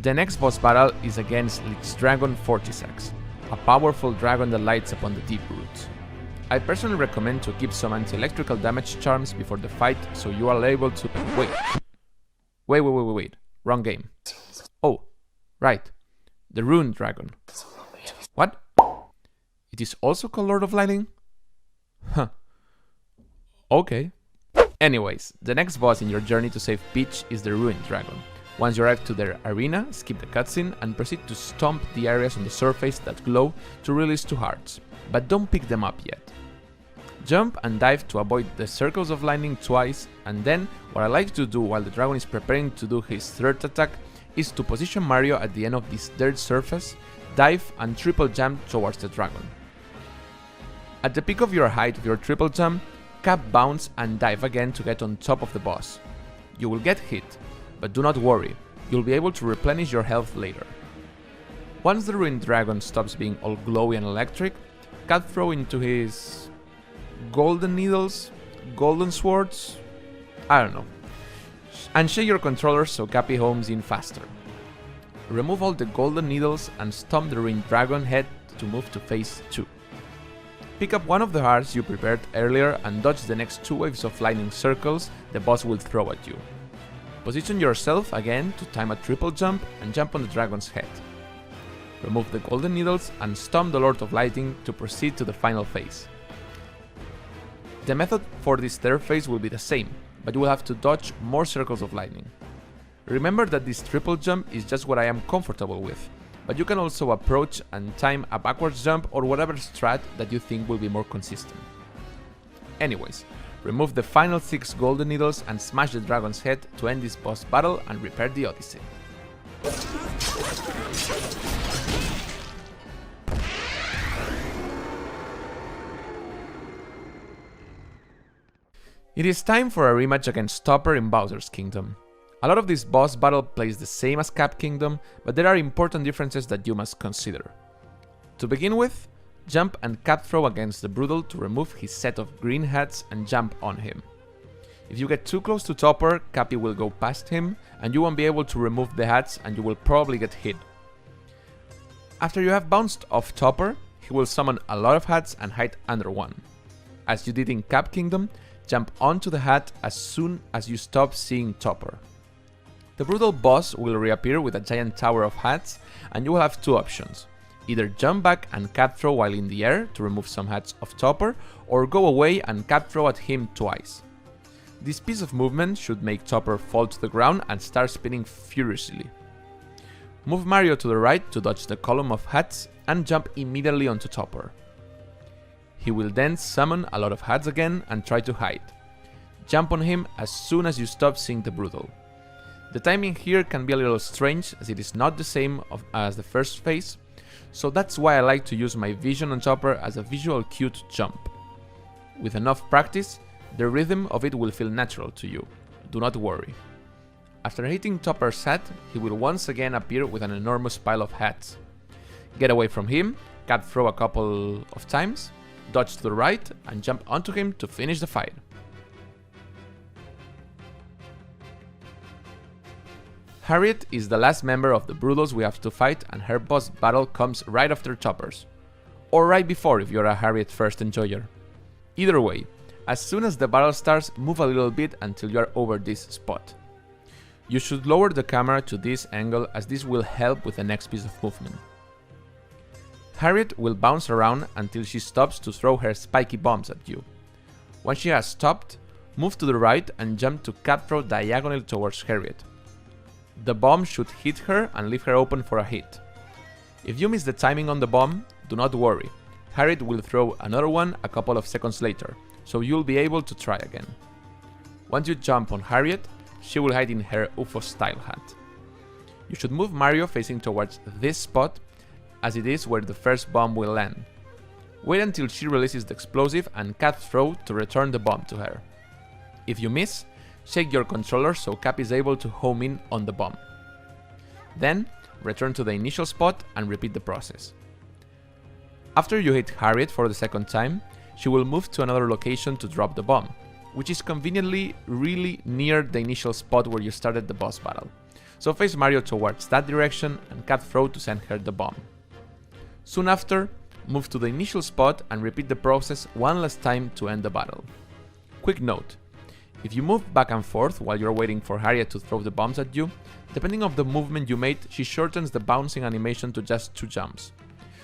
The next boss battle is against Lich Dragon Fortisax, a powerful dragon that lights upon the deep roots. I personally recommend to keep some anti-electrical damage charms before the fight so you are able to... Wait, wrong game. Oh, right, the Ruined Dragon. What? It is also called Lord of Lightning? Huh. Okay. Anyways, the next boss in your journey to save Peach is the Ruined Dragon. Once you arrive to their arena, skip the cutscene and proceed to stomp the areas on the surface that glow to release 2 hearts, but don't pick them up yet. Jump and dive to avoid the circles of lightning twice, and then what I like to do while the dragon is preparing to do his 3rd attack is to position Mario at the end of this 3rd surface, dive and triple jump towards the dragon. At the peak of your height of your triple jump, cap bounce and dive again to get on top of the boss. You will get hit, but do not worry, you'll be able to replenish your health later. Once the Ruined Dragon stops being all glowy and electric, cut throw into his... golden needles? Golden swords? I don't know. And shake your controller so Cappy homes in faster. Remove all the golden needles and stomp the Ruined Dragon head to move to phase 2. Pick up one of the hearts you prepared earlier and dodge the next 2 waves of lightning circles the boss will throw at you. Position yourself again to time a triple jump and jump on the dragon's head. Remove the golden needles and stomp the Lord of Lightning to proceed to the final phase. The method for this 3rd phase will be the same, but you will have to dodge more circles of lightning. Remember that this triple jump is just what I am comfortable with, but you can also approach and time a backwards jump or whatever strat that you think will be more consistent. Anyways, remove the final 6 golden needles and smash the dragon's head to end this boss battle and repair the Odyssey. It is time for a rematch against Topper in Bowser's Kingdom. A lot of this boss battle plays the same as Cap Kingdom, but there are important differences that you must consider. To begin with, jump and cap throw against the Broodal to remove his set of green hats and jump on him. If you get too close to Topper, Cappy will go past him and you won't be able to remove the hats and you will probably get hit. After you have bounced off Topper, he will summon a lot of hats and hide under one. As you did in Cap Kingdom, jump onto the hat as soon as you stop seeing Topper. The Broodal boss will reappear with a giant tower of hats and you will have 2 options. Either jump back and cap throw while in the air to remove some hats of Topper, or go away and cap throw at him twice. This piece of movement should make Topper fall to the ground and start spinning furiously. Move Mario to the right to dodge the column of hats and jump immediately onto Topper. He will then summon a lot of hats again and try to hide. Jump on him as soon as you stop seeing the Broodal. The timing here can be a little strange as it is not the same as the first phase, so that's why I like to use my vision on Topper as a visual cue to jump. With enough practice, the rhythm of it will feel natural to you, do not worry. After hitting Topper's hat, he will once again appear with an enormous pile of hats. Get away from him, cap throw a couple of times, dodge to the right and jump onto him to finish the fight. Harriet is the last member of the Broodals we have to fight and her boss battle comes right after Topper's. Or right before if you're a Harriet first enjoyer. Either way, as soon as the battle starts, move a little bit until you are over this spot. You should lower the camera to this angle as this will help with the next piece of movement. Harriet will bounce around until she stops to throw her spiky bombs at you. Once she has stopped, move to the right and jump to cap throw diagonally towards Harriet. The bomb should hit her and leave her open for a hit. If you miss the timing on the bomb, do not worry. Harriet will throw another one a couple of seconds later, so you'll be able to try again. Once you jump on Harriet, she will hide in her UFO style hat. You should move Mario facing towards this spot, as it is where the first bomb will land. Wait until she releases the explosive and cap throw to return the bomb to her. If you miss, shake your controller so Cap is able to home in on the bomb. Then, return to the initial spot and repeat the process. After you hit Harriet for the second time, she will move to another location to drop the bomb, which is conveniently really near the initial spot where you started the boss battle. so face Mario towards that direction and cat throw to send her the bomb. Soon after, move to the initial spot and repeat the process one last time to end the battle. Quick note, if you move back and forth while you're waiting for Harriet to throw the bombs at you, depending on the movement you made, she shortens the bouncing animation to just 2 jumps.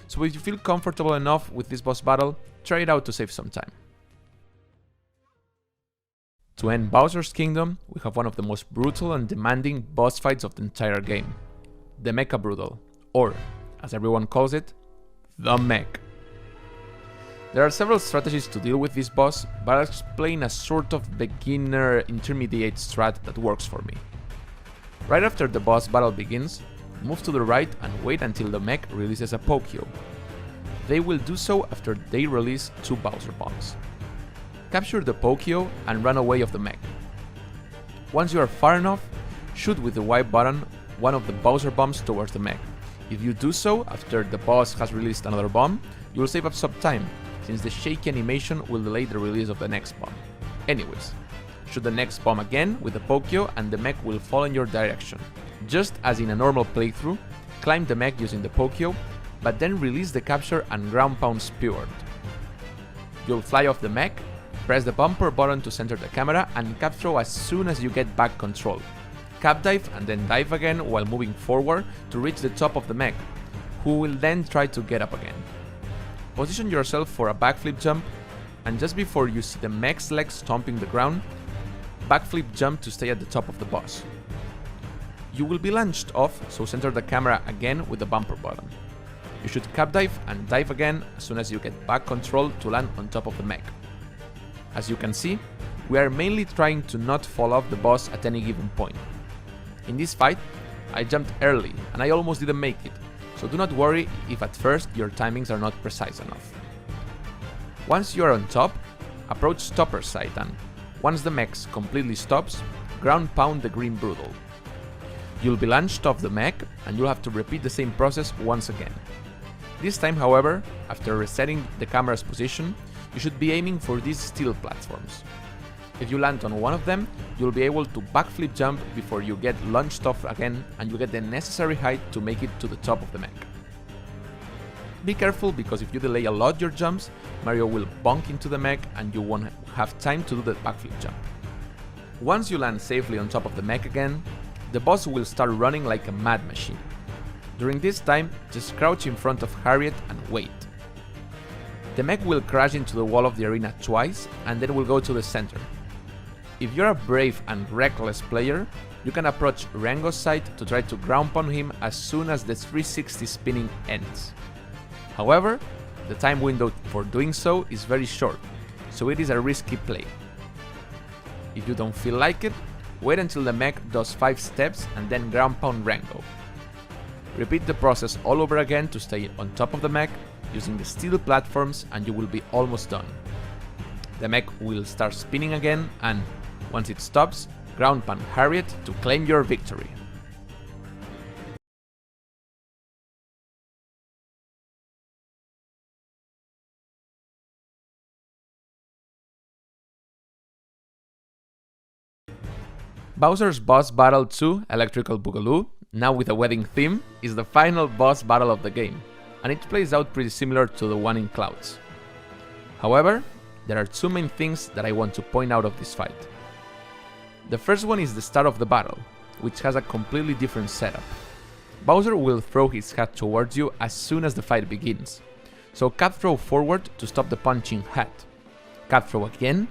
So if you feel comfortable enough with this boss battle, try it out to save some time. To end Bowser's Kingdom, we have one of the most brutal and demanding boss fights of the entire game, the Mecha-broodal, or, as everyone calls it, the Mech. There are several strategies to deal with this boss, but I'll explain a sort of beginner intermediate strat that works for me. Right after the boss battle begins, move to the right and wait until the Mech releases a Pokyo. They will do so after they release 2 Bowser bombs. Capture the Pokyo and run away of the Mech. Once you are far enough, shoot with the Y button one of the Bowser bombs towards the Mech. If you do so after the boss has released another bomb, you will save up some time, since the shaky animation will delay the release of the next bomb. Anyways, shoot the next bomb again with the Pokyo and the Mech will fall in your direction. Just as in a normal playthrough, climb the Mech using the Pokyo, but then release the capture and ground pound Speedrun. You'll fly off the Mech, press the bumper button to center the camera and cap throw as soon as you get back control. Cap dive and then dive again while moving forward to reach the top of the Mech, who will then try to get up again. Position yourself for a backflip jump, and just before you see the Mech's legs stomping the ground, backflip jump to stay at the top of the boss. You will be launched off, so center the camera again with the bumper button. You should cap dive and dive again as soon as you get back control to land on top of the Mech. As you can see, we are mainly trying to not fall off the boss at any given point. In this fight, I jumped early and I almost didn't make it, so do not worry if at first your timings are not precise enough. Once you are on top, approach stopper side and, once the Mech completely stops, ground pound the green broodal. You'll be launched off the Mech and you'll have to repeat the same process once again. This time, however, after resetting the camera's position, you should be aiming for these steel platforms. If you land on one of them, you'll be able to backflip jump before you get launched off again and you get the necessary height to make it to the top of the Mech. Be careful because if you delay a lot your jumps, Mario will bonk into the Mech and you won't have time to do the backflip jump. Once you land safely on top of the Mech again, the boss will start running like a mad machine. During this time, just crouch in front of Harriet and wait. The Mech will crash into the wall of the arena twice and then will go to the center. If you're a brave and reckless player, you can approach Rango's side to try to ground pound him as soon as the 360 spinning ends. However, the time window for doing so is very short, so it is a risky play. If you don't feel like it, wait until the Mech does 5 steps and then ground pound Rango. Repeat the process all over again to stay on top of the Mech using the steel platforms and you will be almost done. The Mech will start spinning again and, once it stops, ground pound Harriet to claim your victory. Bowser's Boss Battle 2 Electrical Boogaloo, now with a wedding theme, is the final boss battle of the game, and it plays out pretty similar to the one in Clouds. However, there are 2 main things that I want to point out of this fight. The first one is the start of the battle, which has a completely different setup. Bowser will throw his hat towards you as soon as the fight begins, so cat throw forward to stop the punching hat, cat throw again,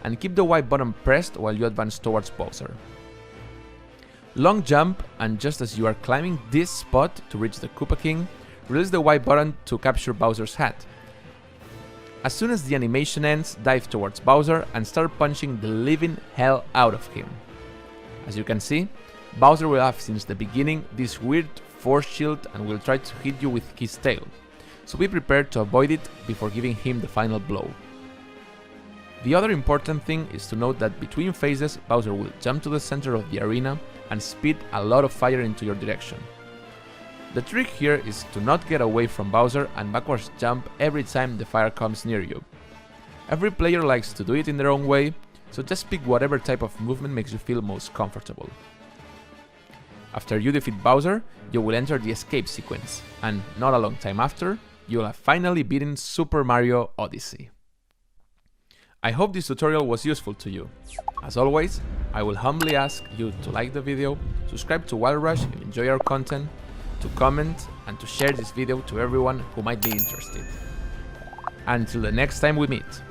and keep the Y button pressed while you advance towards Bowser. Long jump, and just as you are climbing this spot to reach the Koopa King, release the Y button to capture Bowser's hat. As soon as the animation ends, dive towards Bowser and start punching the living hell out of him. As you can see, Bowser will have since the beginning this weird force shield and will try to hit you with his tail, so be prepared to avoid it before giving him the final blow. The other important thing is to note that between phases, Bowser will jump to the center of the arena and spit a lot of fire into your direction. The trick here is to not get away from Bowser and backwards jump every time the fire comes near you. Every player likes to do it in their own way, so just pick whatever type of movement makes you feel most comfortable. After you defeat Bowser, you will enter the escape sequence, and not a long time after, you will have finally beaten Super Mario Odyssey. I hope this tutorial was useful to you. As always, I will humbly ask you to like the video, subscribe to Wild Rush if you enjoy our content, to comment, and to share this video to everyone who might be interested. Until the next time we meet.